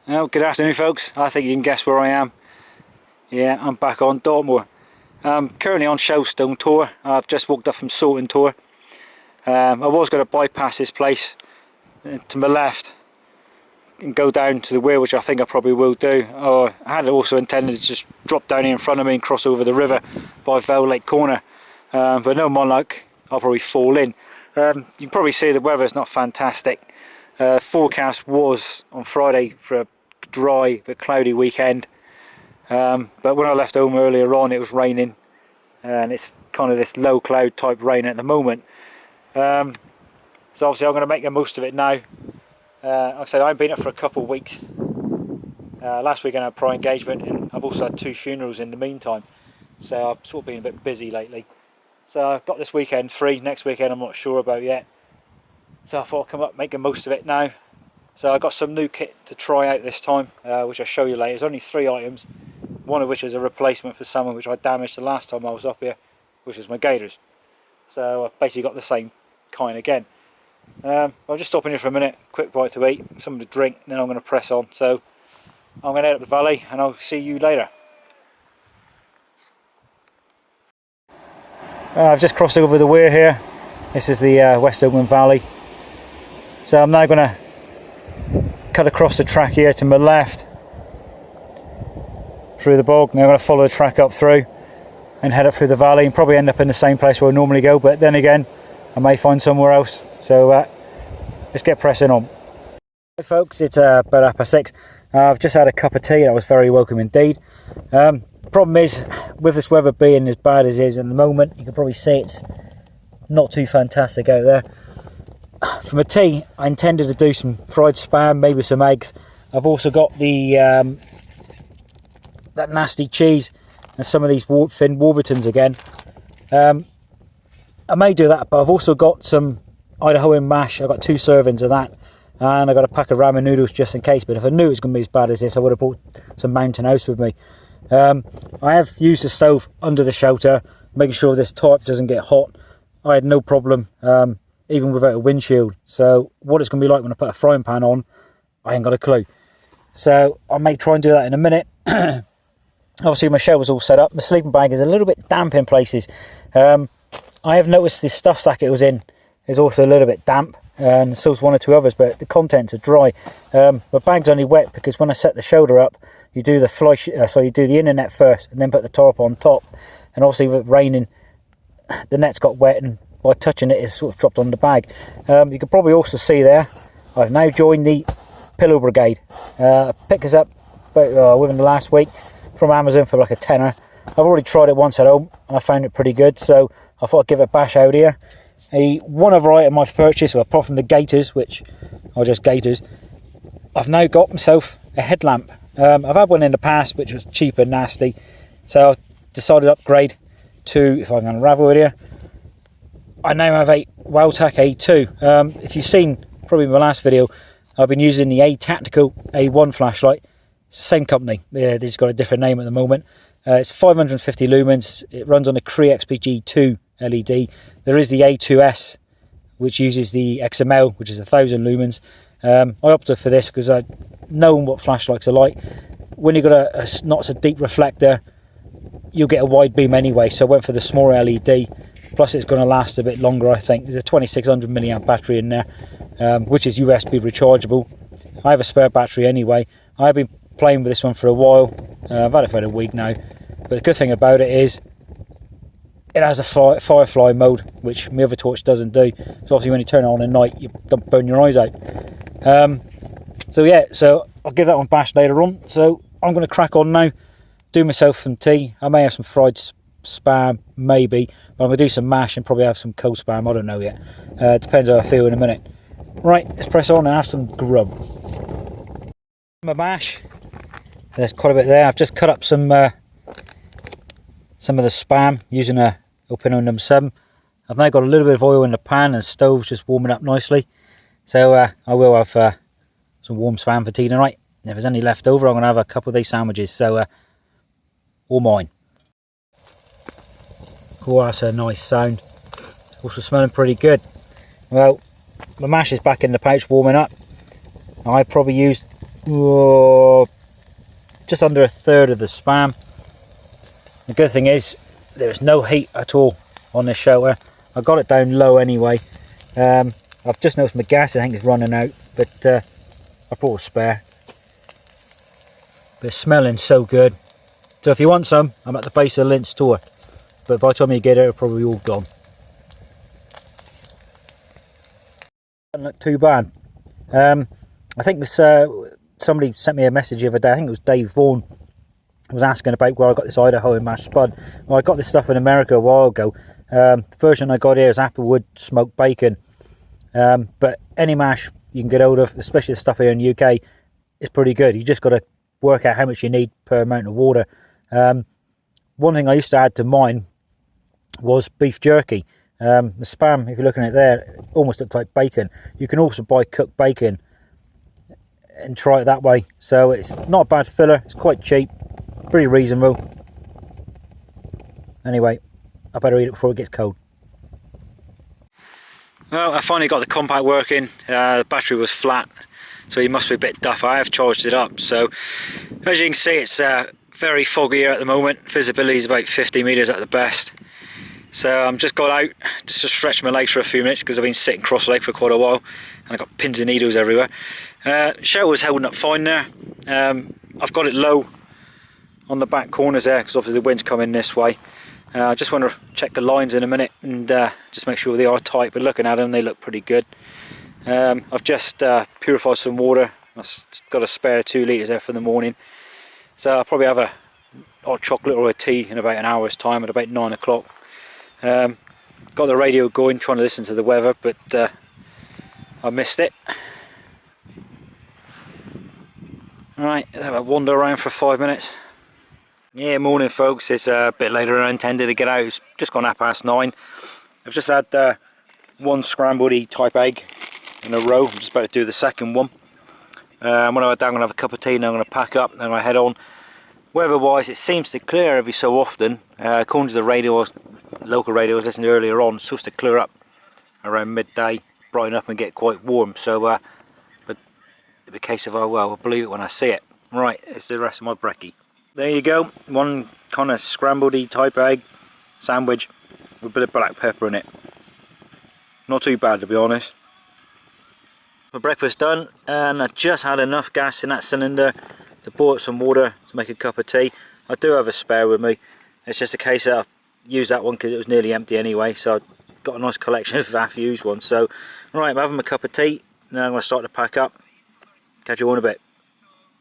Well, good afternoon folks. I think you can guess where I am. Yeah, I'm back on Dartmoor. Currently on Shellstone tour. I've just walked up from Salton tour. I was going to bypass this place to my left and go down to the weir, which I think I probably will do. Or I had also intended to just drop down here in front of me and cross over the river by Vale Lake Corner. But no more luck, I'll probably fall in. You can probably see the weather's not fantastic. Forecast was on Friday for a dry but cloudy weekend, but when I left home earlier on it was raining, and it's kind of this low cloud type rain at the moment. So obviously I'm going to make the most of it now. Like I said, I've been up for a couple of weeks. Last weekend I had a prior engagement, and I've also had 2 funerals in the meantime, so I've sort of been a bit busy lately. So I've got this weekend free. Next weekend I'm not sure about yet, so I thought I'd come up, make the most of it now. So I got some new kit to try out this time, which I'll show you later. There's only 3 items, one of which is a replacement for someone which I damaged the last time I was up here, which is my gaiters. So I've basically got the same kind again. I'll just stop in here for a minute, quick bite to eat, something to drink, and then I'm going to press on. So I'm going to head up the valley and I'll see you later. I've just crossed over the weir here. This is the West Oakland Valley. So I'm now going to cut across the track here to my left through the bog. Now I'm going to follow the track up through and head up through the valley and probably end up in the same place where I normally go, but then again I may find somewhere else. So let's get pressing on. Hey folks, it's about 6:30. I've just had a cup of tea. That was very welcome indeed. Problem is, with this weather being as bad as it is at the moment, you can probably see it's not too fantastic out there. For my tea, I intended to do some fried spam, maybe some eggs. I've also got the that nasty cheese and some of these thin Warburtons again. I may do that, but I've also got some Idahoan mash. I've got 2 servings of that, and I've got a pack of ramen noodles just in case. But if I knew it was going to be as bad as this, I would have brought some Mountain House with me. I have used the stove under the shelter, making sure this tarp doesn't get hot. I had no problem, even without a windshield. So what it's going to be like when I put a frying pan on, I ain't got a clue. So I may try and do that in a minute. Obviously my shower's all set up. My sleeping bag is a little bit damp in places. I have noticed this stuff sack it was in is also a little bit damp, and so's 1 or 2 others, but the contents are dry. My bag's only wet because when I set the shoulder up, you do the you do the inner net first and then put the tarp on top, and obviously with it raining the net's got wet, and by touching it, it's sort of dropped on the bag. You can probably also see there, I've now joined the pillow brigade. I picked this up within the last week from Amazon for like a tenner. I've already tried it once at home and I found it pretty good, so I thought I'd give it a bash out here. One other item I've purchased, well, apart from the gaiters, which are just gaiters, I've now got myself a headlamp. I've had one in the past which was cheap and nasty, so I've decided to upgrade to, if I can unravel it here, I now have a Welltec A2. If you've seen probably my last video, I've been using the A-Tactical A1 flashlight. Same company, yeah, they've just got a different name at the moment. It's 550 lumens, it runs on a Cree XPG2 LED. There is the A2S, which uses the XML, which is 1000 lumens. I opted for this because I know what flashlights are like. When you've got a not so deep reflector, you'll get a wide beam anyway, so I went for the smaller LED. Plus it's going to last a bit longer, I think. There's a 2600 milliamp battery in there, which is USB rechargeable. I have a spare battery anyway. I've been playing with this one for a while. I've had it for a week now. But the good thing about it is it has a firefly mode, which my other torch doesn't do. So obviously when you turn it on at night, you don't burn your eyes out. So yeah, so I'll give that one a bash later on. So I'm going to crack on now, do myself some tea. I may have some fried spam, maybe, but I'm going to do some mash and probably have some cold spam. I don't know yet. Depends how I feel in a minute. Right, let's press on and have some grub. My mash, there's quite a bit there. I've just cut up some of the spam using a Opino No. 7. I've now got a little bit of oil in the pan and the stove's just warming up nicely. So I will have some warm spam for tea tonight. And if there's any left over, I'm going to have a couple of these sandwiches. So all mine. Oh, that's a nice sound. Also smelling pretty good. Well, the mash is back in the pouch warming up. I probably used just under a third of the spam. The good thing is there's no heat at all on this shelter. I got it down low anyway. I've just noticed my gas I think is running out, but I brought a spare. But it's smelling so good. So if you want some, I'm at the base of the Linz store. But by the time you get it, it'll probably all gone. Doesn't look too bad. I think this, somebody sent me a message the other day. I think it was Dave Vaughan. Was asking about where I got this Idaho and mash spud. Well, I got this stuff in America a while ago. The version I got here is applewood smoked bacon. But any mash you can get hold of, especially the stuff here in the UK, is pretty good. You just got to work out how much you need per amount of water. One thing I used to add to mine was beef jerky. The spam, if you're looking at it there, almost looks like bacon. You can also buy cooked bacon and try it that way. So it's not a bad filler. It's quite cheap. Pretty reasonable. Anyway, I better eat it before it gets cold. Well, I finally got the compact working. The battery was flat, so it must be a bit duff. I have charged it up, so as you can see, it's very foggy here at the moment. Visibility is about 50 metres at the best. So I'm just got out just to stretch my legs for a few minutes because I've been sitting cross-legged for quite a while, and I've got pins and needles everywhere. Shelter was holding up fine there. I've got it low on the back corners there because obviously the wind's coming this way. I just want to check the lines in a minute and just make sure they are tight, but looking at them they look pretty good. I've just purified some water. I've got a spare 2 litres there for the morning, so I'll probably have a hot chocolate or a tea in about an hour's time at about 9 o'clock. Got the radio going, trying to listen to the weather, but I missed it. Alright, have a wander around for 5 minutes. Yeah, morning folks. It's a bit later than I intended to get out. It's just gone 9:30. I've just had one scrambled type egg in a row. I'm just about to do the second one. When I'm done, I'm going to have a cup of tea and I'm going to pack up and I head on. Weather wise, it seems to clear every so often. According to the radio, local radio I was listening to earlier on, it's supposed to clear up around midday, brighten up and get quite warm. So, but it'll be a case of, oh well, I'll believe it when I see it. Right, it's the rest of my brekkie. There you go, one kind of scrambled-y type egg sandwich with a bit of black pepper in it. Not too bad, to be honest. My breakfast done, and I just had enough gas in that cylinder to pour out some water to make a cup of tea. I do have a spare with me. It's just a case that I used that one because it was nearly empty anyway, so I've got a nice collection of half-used ones. So, right, I'm having my cup of tea, now I'm going to start to pack up. Catch you all in a bit.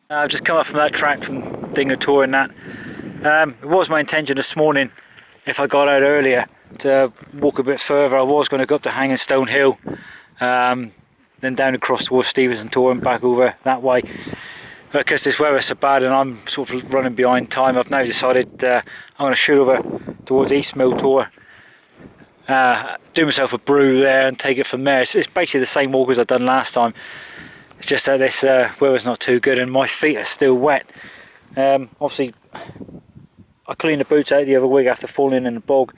I've just come up from that track from Dinger Tour and that. It was my intention this morning, if I got out earlier, to walk a bit further. I was going to go up to Hanging Stone Hill, then down across towards Stevenson Tor and back over that way. Because this weather's so bad and I'm sort of running behind time, I've now decided I'm going to shoot over towards East Mill Tor, do myself a brew there and take it from there. It's basically the same walk as I've done last time. It's just that this weather's not too good and my feet are still wet. Obviously, I cleaned the boots out the other week after falling in the bog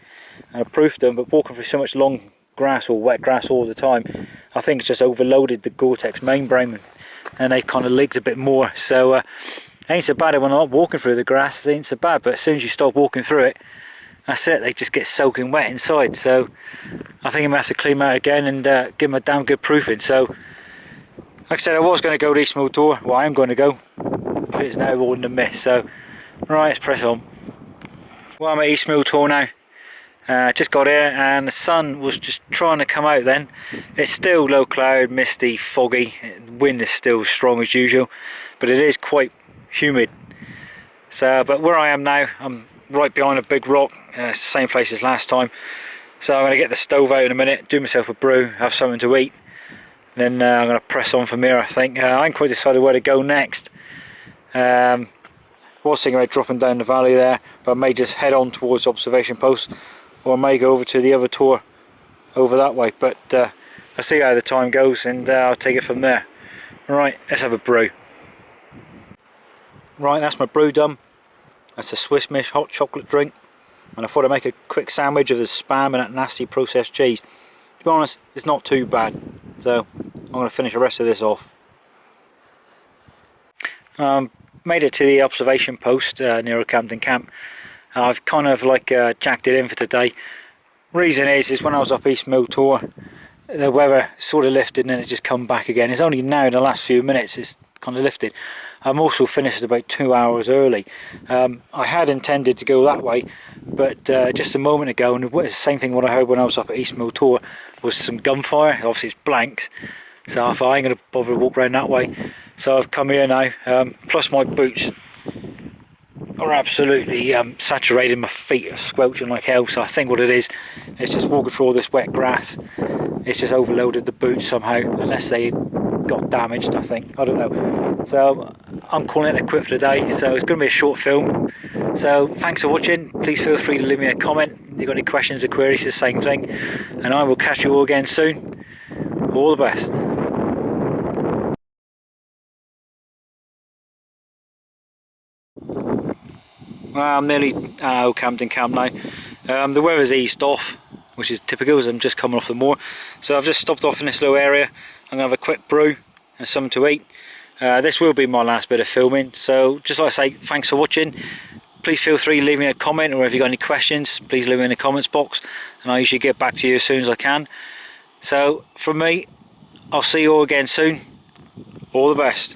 and I proofed them, but walking through so much long grass or wet grass all the time, I think it's just overloaded the Gore-Tex membrane and they kind of leaked a bit more. So it ain't so bad when I'm not walking through the grass, it ain't so bad, but as soon as you stop walking through it, that's it, they just get soaking wet inside. So I think I'm going to have to clean them out again and give them a damn good proofing. So like I said, I was going to go to East Mill Tor. Well, I am going to go, but it's now all in the mist. So, right, let's press on. Well, I'm at East Mill Tor now. Just got here and the sun was just trying to come out then. It's still low cloud, misty, foggy. The wind is still strong as usual, but it is quite humid. So, but where I am now, I'm right behind a big rock. It's the same place as last time. So I'm going to get the stove out in a minute, do myself a brew, have something to eat. Then I'm going to press on from here, I think. I ain't quite decided where to go next. Was thinking about dropping down the valley there, but I may just head on towards the observation post, or I may go over to the other tour over that way. But I'll see how the time goes and I'll take it from there. Right, let's have a brew. Right, that's my brew done. That's a Swiss Miss hot chocolate drink. And I thought I'd make a quick sandwich of the spam and that nasty processed cheese. To be honest, it's not too bad. So I'm going to finish the rest of this off. Made it to the observation post near Camden Camp. I've kind of like jacked it in for today. Reason is when I was up East Mill Tor, the weather sort of lifted and then it just come back again. It's only now in the last few minutes it's kind of lifted. I'm also finished about 2 hours early. I had intended to go that way, but just a moment ago, and it's the same thing what I heard when I was up at East Mill Tor, was some gunfire. Obviously it's blanks, so I thought I ain't going to bother to walk around that way. So I've come here now, plus my boots are absolutely saturated. My feet are squelching like hell, so I think what it is, it's just walking through all this wet grass. It's just overloaded the boots somehow, unless they got damaged, I think. I don't know. So I'm calling it a quit for today, so it's going to be a short film. So thanks for watching. Please feel free to leave me a comment if you've got any questions or queries, the same thing. And I will catch you all again soon. All the best. Well, I'm nearly at Old Camden Camp now. The weather's eased off, which is typical as I'm just coming off the moor. So I've just stopped off in this little area. I'm going to have a quick brew and something to eat. This will be my last bit of filming. So just like I say, thanks for watching. Please feel free to leave me a comment, or if you've got any questions, please leave me in the comments box. And I usually get back to you as soon as I can. So from me, I'll see you all again soon. All the best.